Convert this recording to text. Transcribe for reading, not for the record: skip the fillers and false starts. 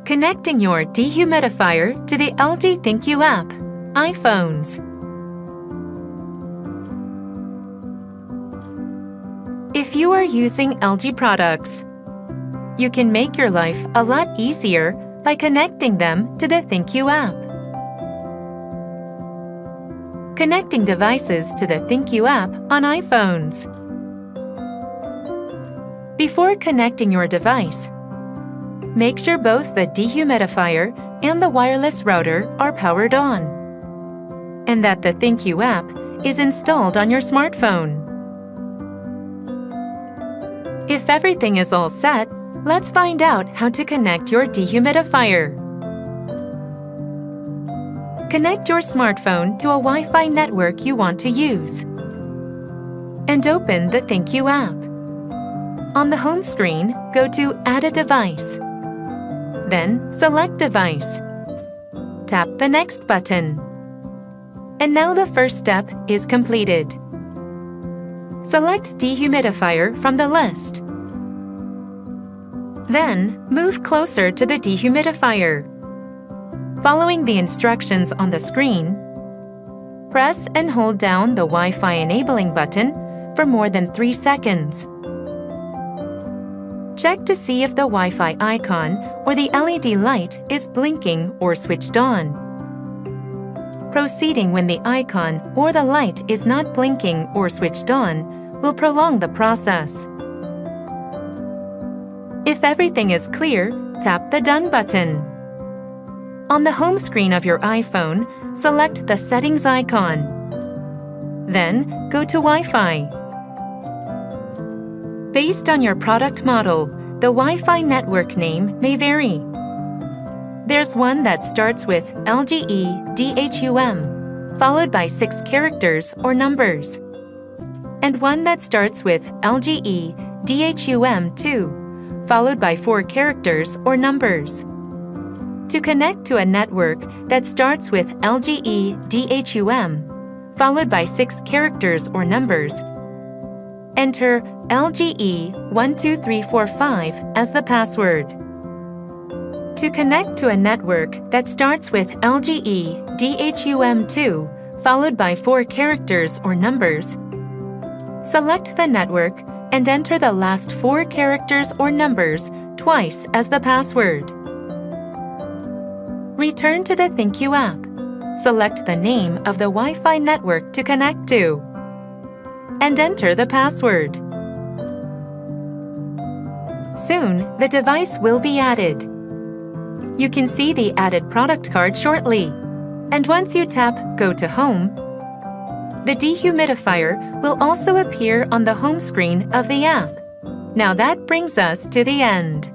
Connecting your dehumidifier to the LG ThinQ app, iPhones. If you are using LG products, you can make your life a lot easier by connecting them to the ThinQ app. Connecting devices to the ThinQ app on iPhones. Before connecting your device, make sure both the dehumidifier and the wireless router are powered on, and that the ThinQ app is installed on your smartphone. If everything is all set, let's find out how to connect your dehumidifier. Connect your smartphone to a Wi-Fi network you want to use, and open the ThinQ app. On the home screen, go to Add a device. Then select Device. Tap the Next button. And now the first step is completed. Select Dehumidifier from the list. Then, move closer to the dehumidifier. Following the instructions on the screen, press and hold down the Wi-Fi enabling button for more than 3 seconds. Check to see if the Wi-Fi icon or the LED light is blinking or switched on. Proceeding when the icon or the light is not blinking or switched on will prolong the process. If everything is clear, tap the Done button. On the home screen of your iPhone, select the Settings icon. Then, go to Wi-Fi. Based on your product model, the Wi-Fi network name may vary. There's one that starts with LGE DHUM, followed by 6 characters or numbers, and one that starts with LGE DHUM2, followed by 4 characters or numbers. To connect to a network that starts with LGE DHUM, followed by 6 characters or numbers, enter LGE12345 as the password. To connect to a network that starts with LGE DHUM2, followed by 4 characters or numbers, select the network and enter the last 4 characters or numbers twice as the password. Return to the ThinQ app. Select the name of the Wi-Fi network to connect to, and enter the password. Soon, the device will be added. You can see the added product card shortly, and once you tap Go to Home, the dehumidifier will also appear on the home screen of the app. Now that brings us to the end.